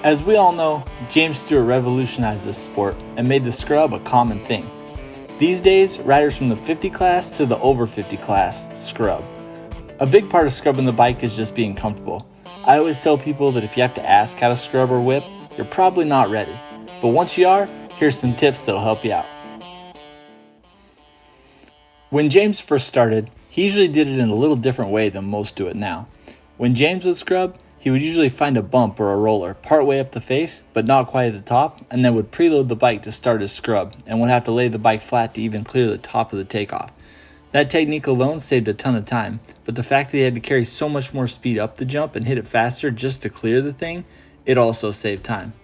As we all know, James Stewart revolutionized this sport and made the scrub a common thing. These days, riders from the 50 class to the over 50 class scrub. A big part of scrubbing the bike is just being comfortable. I always tell people that if you have to ask how to scrub or whip, you're probably not ready. But once you are, here's some tips that'll help you out. When James first started, he usually did it in a little different way than most do it now. When James would scrub, he would usually find a bump or a roller partway up the face, but not quite at the top, and then would preload the bike to start his scrub, and would have to lay the bike flat to even clear the top of the takeoff. That technique alone saved a ton of time, but the fact that he had to carry so much more speed up the jump and hit it faster just to clear the thing, it also saved time.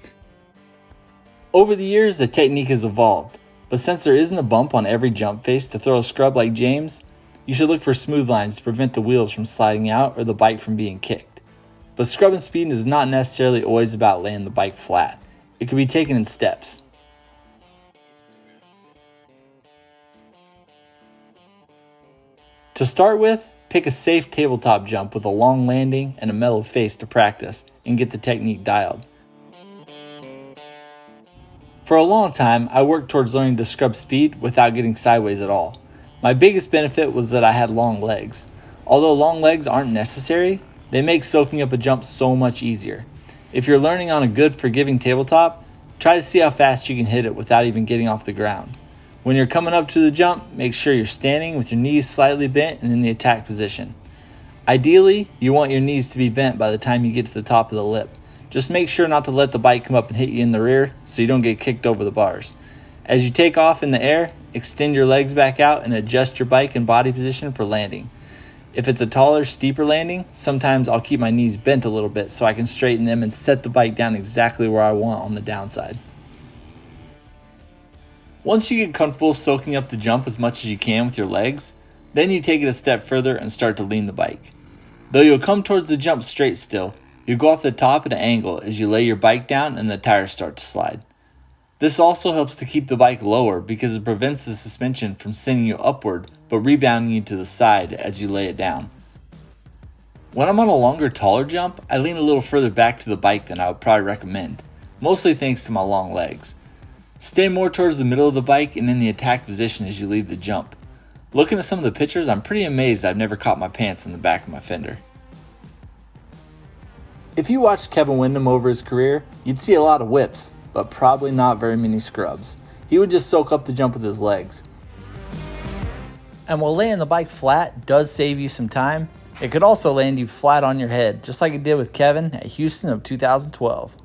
Over the years, the technique has evolved, but since there isn't a bump on every jump face to throw a scrub like James, you should look for smooth lines to prevent the wheels from sliding out or the bike from being kicked. But scrubbing speed is not necessarily always about laying the bike flat. It can be taken in steps. To start with, pick a safe tabletop jump with a long landing and a mellow face to practice and get the technique dialed. For a long time, I worked towards learning to scrub speed without getting sideways at all. My biggest benefit was that I had long legs. Although long legs aren't necessary, they make soaking up a jump so much easier. If you're learning on a good forgiving tabletop, try to see how fast you can hit it without even getting off the ground. When you're coming up to the jump, make sure you're standing with your knees slightly bent and in the attack position. Ideally, you want your knees to be bent by the time you get to the top of the lip. Just make sure not to let the bike come up and hit you in the rear so you don't get kicked over the bars. As you take off in the air, extend your legs back out and adjust your bike and body position for landing. If it's a taller, steeper landing, sometimes I'll keep my knees bent a little bit so I can straighten them and set the bike down exactly where I want on the downside. Once you get comfortable soaking up the jump as much as you can with your legs, then you take it a step further and start to lean the bike. Though you'll come towards the jump straight still, you'll go off the top at an angle as you lay your bike down and the tires start to slide. This also helps to keep the bike lower because it prevents the suspension from sending you upward but rebounding you to the side as you lay it down. When I'm on a longer, taller jump, I lean a little further back to the bike than I would probably recommend, mostly thanks to my long legs. Stay more towards the middle of the bike and in the attack position as you leave the jump. Looking at some of the pictures, I'm pretty amazed I've never caught my pants in the back of my fender. If you watched Kevin Windham over his career, you'd see a lot of whips, but probably not very many scrubs. He would just soak up the jump with his legs. And while laying the bike flat does save you some time, it could also land you flat on your head, just like it did with Kevin at Houston of 2012.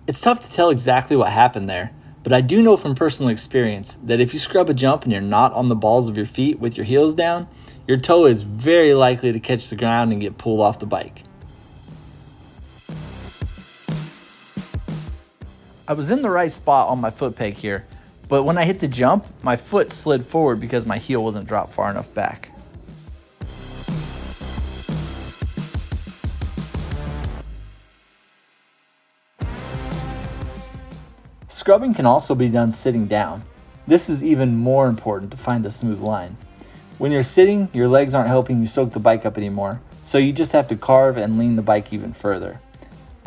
It's tough to tell exactly what happened there, but I do know from personal experience that if you scrub a jump and you're not on the balls of your feet with your heels down, your toe is very likely to catch the ground and get pulled off the bike. I was in the right spot on my foot peg here, but when I hit the jump, my foot slid forward because my heel wasn't dropped far enough back. Scrubbing can also be done sitting down. This is even more important to find a smooth line. When you're sitting, your legs aren't helping you soak the bike up anymore, so you just have to carve and lean the bike even further.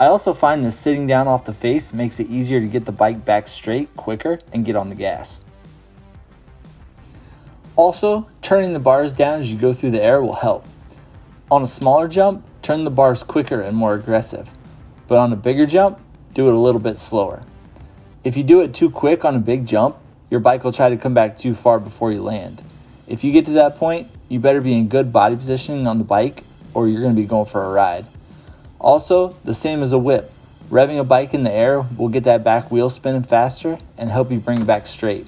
I also find that sitting down off the face makes it easier to get the bike back straight quicker and get on the gas. Also, turning the bars down as you go through the air will help. On a smaller jump, turn the bars quicker and more aggressive, but on a bigger jump, do it a little bit slower. If you do it too quick on a big jump, your bike will try to come back too far before you land. If you get to that point, you better be in good body positioning on the bike or you're going to be going for a ride. Also, the same as a whip. Revving a bike in the air will get that back wheel spinning faster and help you bring it back straight.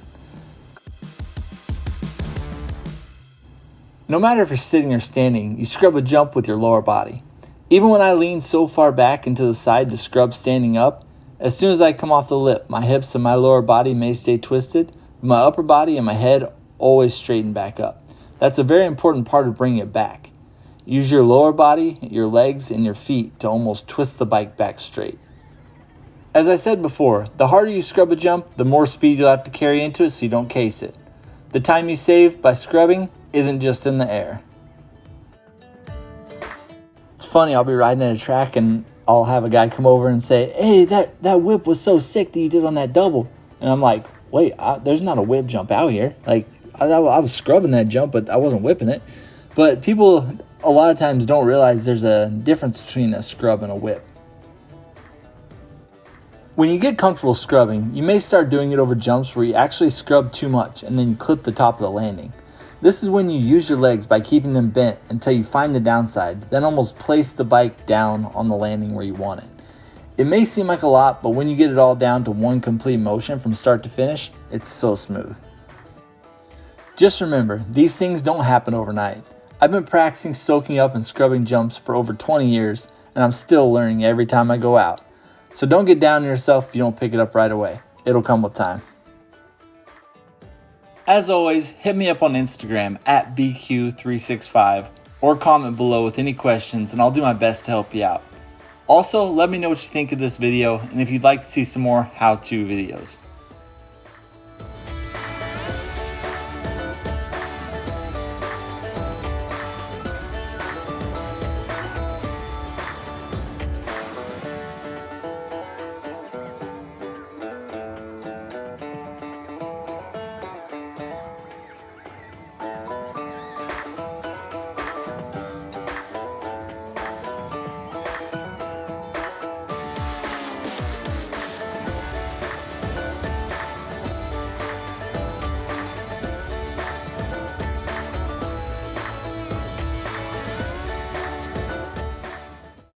No matter if you're sitting or standing, you scrub a jump with your lower body. Even when I lean so far back into the side to scrub standing up, as soon as I come off the lip, my hips and my lower body may stay twisted, but my upper body and my head always straighten back up. That's a very important part of bringing it back. Use your lower body, your legs, and your feet to almost twist the bike back straight. As I said before, the harder you scrub a jump, the more speed you'll have to carry into it so you don't case it. The time you save by scrubbing isn't just in the air. It's funny, I'll be riding at a track and I'll have a guy come over and say, hey, that whip was so sick that you did on that double. And I'm like, wait, there's not a whip jump out here. Like, I was scrubbing that jump, but I wasn't whipping it. But people a lot of times don't realize there's a difference between a scrub and a whip. When you get comfortable scrubbing, you may start doing it over jumps where you actually scrub too much and then you clip the top of the landing. This is when you use your legs by keeping them bent until you find the downside, then almost place the bike down on the landing where you want it. It may seem like a lot, but when you get it all down to one complete motion from start to finish, it's so smooth. Just remember, these things don't happen overnight. I've been practicing soaking up and scrubbing jumps for over 20 years, and I'm still learning every time I go out. So don't get down on yourself if you don't pick it up right away. It'll come with time. As always, hit me up on Instagram at BQ365 or comment below with any questions and I'll do my best to help you out. Also, let me know what you think of this video and if you'd like to see some more how-to videos.